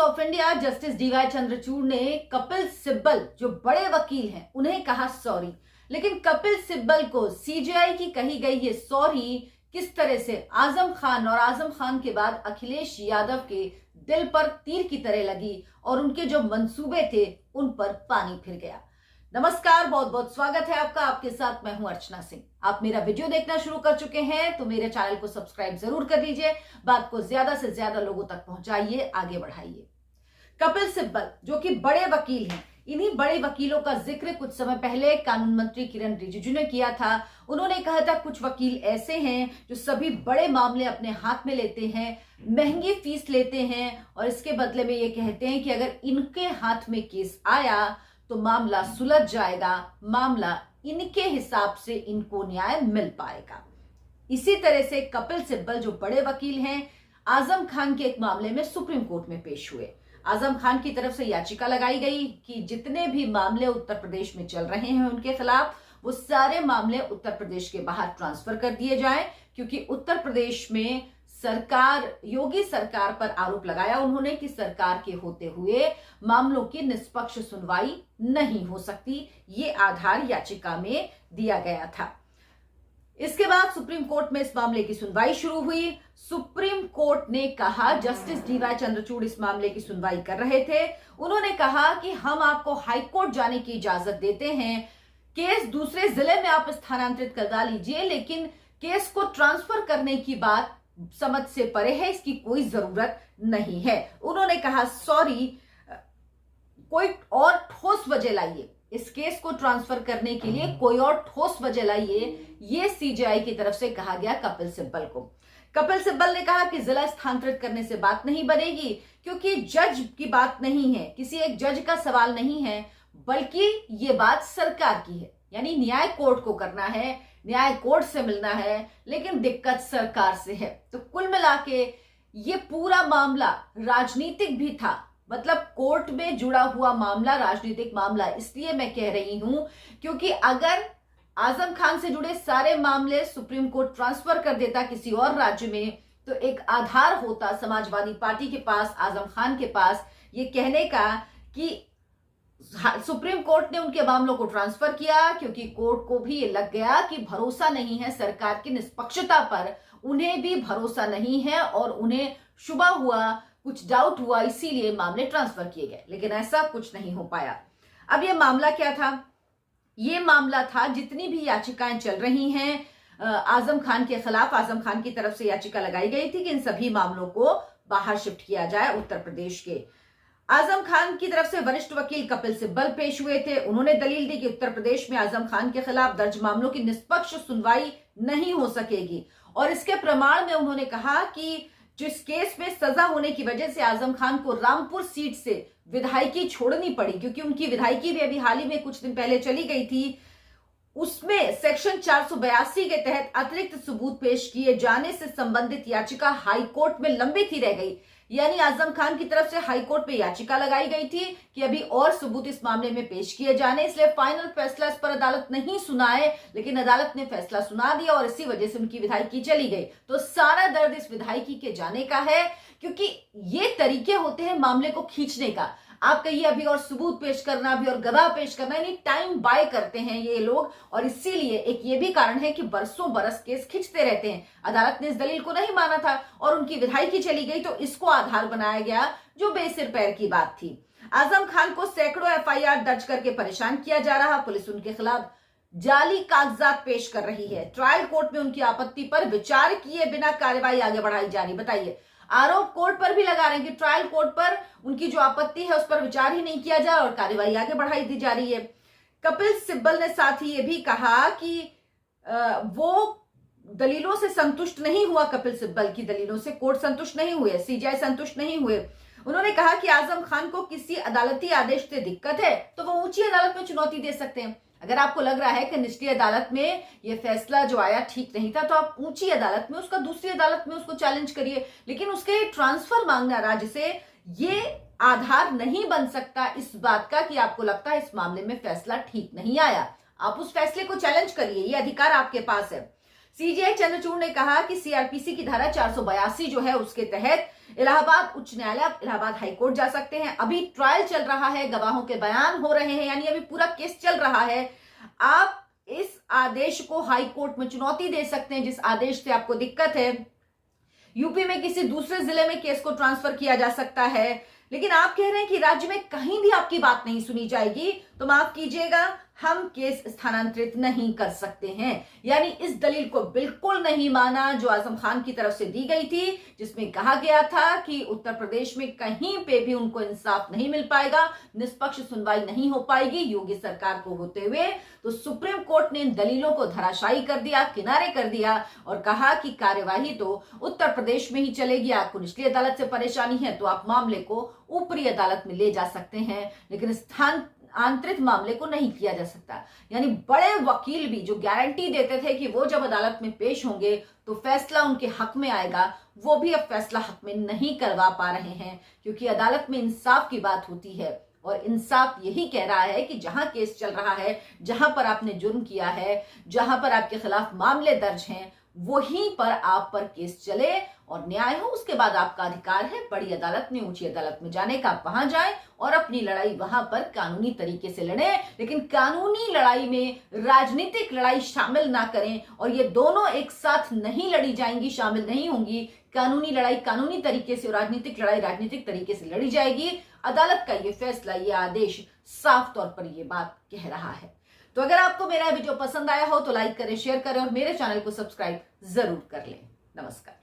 Of India justice DY Chandrachud ने कपिल सिब्बल जो बड़े वकील हैं उन्हें कहा सॉरी। लेकिन कपिल सिब्बल को सीजेआई की कही गई ये सॉरी किस तरह से आजम खान और आजम खान के बाद अखिलेश यादव के दिल पर तीर की तरह लगी और उनके जो मंसूबे थे उन पर पानी फिर गया। नमस्कार, बहुत बहुत स्वागत है आपका। आपके साथ मैं हूं अर्चना सिंह। आप मेरा वीडियो देखना शुरू कर चुके हैं तो मेरे चैनल को सब्सक्राइब जरूर कर लीजिए, बात को ज्यादा से ज्यादा लोगों तक पहुंचाइए, आगे बढ़ाइए। कपिल सिब्बल जो कि बड़े वकील हैं, इन्हीं बड़े वकीलों का जिक्र कुछ समय पहले कानून मंत्री किरण रिजिजू ने किया था। उन्होंने कहा था कुछ वकील ऐसे हैं जो सभी बड़े मामले अपने हाथ में लेते हैं, महंगी फीस लेते हैं और इसके बदले में ये कहते हैं कि अगर इनके हाथ में केस आया तो मामला सुलझ जाएगा, मामला इनके हिसाब से इनको न्याय मिल पाएगा। इसी तरह से कपिल सिब्बल जो बड़े वकील हैं, आजम खान के एक मामले में सुप्रीम कोर्ट में पेश हुए। आजम खान की तरफ से याचिका लगाई गई कि जितने भी मामले उत्तर प्रदेश में चल रहे हैं उनके खिलाफ वो सारे मामले उत्तर प्रदेश के बाहर ट्रांसफर कर दिए जाएं, क्योंकि उत्तर प्रदेश में सरकार, योगी सरकार पर आरोप लगाया उन्होंने कि सरकार के होते हुए मामलों की निष्पक्ष सुनवाई नहीं हो सकती। ये आधार याचिका में दिया गया था। इसके बाद सुप्रीम कोर्ट में इस मामले की सुनवाई शुरू हुई। सुप्रीम कोर्ट ने कहा, जस्टिस डीवाई चंद्रचूड़ इस मामले की सुनवाई कर रहे थे, उन्होंने कहा कि हम आपको हाई कोर्ट जाने की इजाजत देते हैं, केस दूसरे जिले में आप स्थानांतरित करवा लीजिए, लेकिन केस को ट्रांसफर करने की बात समझ से परे है, इसकी कोई जरूरत नहीं है। उन्होंने कहा सॉरी, कोई और ठोस वजह लाइए, इस केस को ट्रांसफर करने के लिए कोई और ठोस वजह लाइए, ये सीजेआई की तरफ से कहा गया कपिल सिब्बल को। कपिल सिब्बल ने कहा कि जिला स्थानांतरित करने से बात नहीं बनेगी, क्योंकि जज की बात नहीं है, किसी एक जज का सवाल नहीं है, बल्कि ये बात सरकार की है। यानी न्याय कोर्ट को करना है, न्याय कोर्ट से मिलना है, लेकिन दिक्कत सरकार से है। तो कुल मिला के ये पूरा मामला राजनीतिक भी था, मतलब कोर्ट में जुड़ा हुआ मामला राजनीतिक मामला इसलिए मैं कह रही हूं क्योंकि अगर आजम खान से जुड़े सारे मामले सुप्रीम कोर्ट ट्रांसफर कर देता किसी और राज्य में, तो एक आधार होता समाजवादी पार्टी के पास, आजम खान के पास, ये कहने का कि सुप्रीम कोर्ट ने उनके मामलों को ट्रांसफर किया, क्योंकि कोर्ट को भी ये लग गया कि भरोसा नहीं है सरकार की निष्पक्षता पर, उन्हें भी भरोसा नहीं है और उन्हें शुबा हुआ, कुछ डाउट हुआ, इसीलिए मामले ट्रांसफर किए गए। लेकिन ऐसा कुछ नहीं हो पाया। अब ये मामला क्या था? ये मामला था, जितनी भी याचिकाएं चल रही हैं आजम खान के खिलाफ, आजम खान की तरफ से याचिका लगाई गई थी कि इन सभी मामलों को बाहर शिफ्ट किया जाए उत्तर प्रदेश के। आजम खान की तरफ से वरिष्ठ वकील कपिल सिब्बल पेश हुए थे। उन्होंने दलील दी कि उत्तर प्रदेश में आजम खान के खिलाफ दर्ज मामलों की निष्पक्ष सुनवाई नहीं हो सकेगी, और इसके प्रमाण में उन्होंने कहा कि जिस केस में सजा होने की वजह से आजम खान को रामपुर सीट से विधायकी छोड़नी पड़ी, क्योंकि उनकी विधायकी भी अभी हाल ही में कुछ दिन पहले चली गई थी, उसमें सेक्शन 482 के तहत अतिरिक्त सबूत पेश किए जाने से संबंधित याचिका हाईकोर्ट में लंबित ही रह गई। यानी आजम खान की तरफ से हाईकोर्ट में याचिका लगाई गई थी कि अभी और सबूत इस मामले में पेश किए जाने, इसलिए फाइनल फैसला इस पर अदालत नहीं सुनाए, लेकिन अदालत ने फैसला सुना दिया और इसी वजह से उनकी विधायकी चली गई। तो सारा दर्द इस विधायकी के जाने का है, क्योंकि ये तरीके होते हैं मामले को खींचने का। आप कहिए अभी और सबूत पेश करना, अभी और गवाह पेश करना, यानी टाइम बाय करते हैं ये लोग, और इसीलिए एक ये भी कारण है कि बरसों बरस केस खींचते रहते हैं। अदालत ने इस दलील को नहीं माना था और उनकी विधायकी चली गई, तो इसको आधार बनाया गया, जो बेसिर पैर की बात थी। आजम खान को सैकड़ों एफआईआर दर्ज करके परेशान किया जा रहा, पुलिस उनके खिलाफ जाली कागजात पेश कर रही है, ट्रायल कोर्ट में उनकी आपत्ति पर विचार किए बिना कार्रवाई आगे बढ़ाई जा रही। बताइए, आरोप कोर्ट पर भी लगा रहे हैं कि ट्रायल कोर्ट पर उनकी जो आपत्ति है उस पर विचार ही नहीं किया जा रहा और कार्रवाई आगे बढ़ाई दी जा रही है। कपिल सिब्बल ने साथ ही ये भी कहा कि वो दलीलों से संतुष्ट नहीं हुआ, कपिल सिब्बल की दलीलों से कोर्ट संतुष्ट नहीं हुए, सीजेआई संतुष्ट नहीं हुए। उन्होंने कहा कि आजम खान को किसी अदालती आदेश से दिक्कत है तो वो ऊंची अदालत में चुनौती दे सकते हैं। अगर आपको लग रहा है कि निचली अदालत में ये फैसला जो आया ठीक नहीं था, तो आप ऊंची अदालत में उसका, दूसरी अदालत में उसको चैलेंज करिए, लेकिन उसके ट्रांसफर मांगना राज्य से ये आधार नहीं बन सकता इस बात का कि आपको लगता है इस मामले में फैसला ठीक नहीं आया। आप उस फैसले को चैलेंज करिए, ये अधिकार आपके पास है। सीजेआई चंद्रचूड़ ने कहा कि सीआरपीसी की धारा 482 जो है उसके तहत इलाहाबाद उच्च न्यायालय, इलाहाबाद हाईकोर्ट जा सकते हैं। अभी ट्रायल चल रहा है, गवाहों के बयान हो रहे हैं, यानी अभी पूरा केस चल रहा है। आप इस आदेश को हाई कोर्ट में चुनौती दे सकते हैं, जिस आदेश से आपको दिक्कत है। यूपी में किसी दूसरे जिले में केस को ट्रांसफर किया जा सकता है, लेकिन आप कह रहे हैं कि राज्य में कहीं भी आपकी बात नहीं सुनी जाएगी, तो माफ कीजिएगा, हम केस स्थानांतरित नहीं कर सकते हैं। यानी इस दलील को बिल्कुल नहीं माना जो आजम खान की तरफ से दी गई थी, जिसमें कहा गया था कि उत्तर प्रदेश में कहीं पे भी उनको इंसाफ नहीं मिल पाएगा, निष्पक्ष सुनवाई नहीं हो पाएगी योगी सरकार को होते हुए। तो सुप्रीम कोर्ट ने इन दलीलों को धराशायी कर दिया, किनारे कर दिया और कहा कि कार्यवाही तो उत्तर प्रदेश में ही चलेगी। आपको निचली अदालत से परेशानी है तो आप मामले को ऊपरी अदालत में ले जा सकते हैं, लेकिन आंतरिक मामले को नहीं किया जा सकता। यानी बड़े वकील भी जो गारंटी देते थे कि वो जब अदालत में पेश होंगे तो फैसला उनके हक में आएगा, वो भी अब फैसला हक में नहीं करवा पा रहे हैं, क्योंकि अदालत में इंसाफ की बात होती है और इंसाफ यही कह रहा है कि जहां केस चल रहा है, जहां पर आपने जुर्म किया है, जहां पर आपके खिलाफ मामले दर्ज हैं, वहीं पर आप पर केस चले और न्याय हो। उसके बाद आपका अधिकार है बड़ी अदालत में, ऊंची अदालत में जाने का, आप वहां जाएं और अपनी लड़ाई वहां पर कानूनी तरीके से लड़ें। लेकिन कानूनी लड़ाई में राजनीतिक लड़ाई शामिल ना करें, और ये दोनों एक साथ नहीं लड़ी जाएंगी, शामिल नहीं होंगी। कानूनी लड़ाई कानूनी तरीके से और राजनीतिक लड़ाई राजनीतिक तरीके से लड़ी जाएगी। अदालत का ये फैसला, ये आदेश साफ तौर पर ये बात कह रहा है। तो अगर आपको मेरा वीडियो पसंद आया हो तो लाइक करें, शेयर करें और मेरे चैनल को सब्सक्राइब जरूर कर लें। नमस्कार।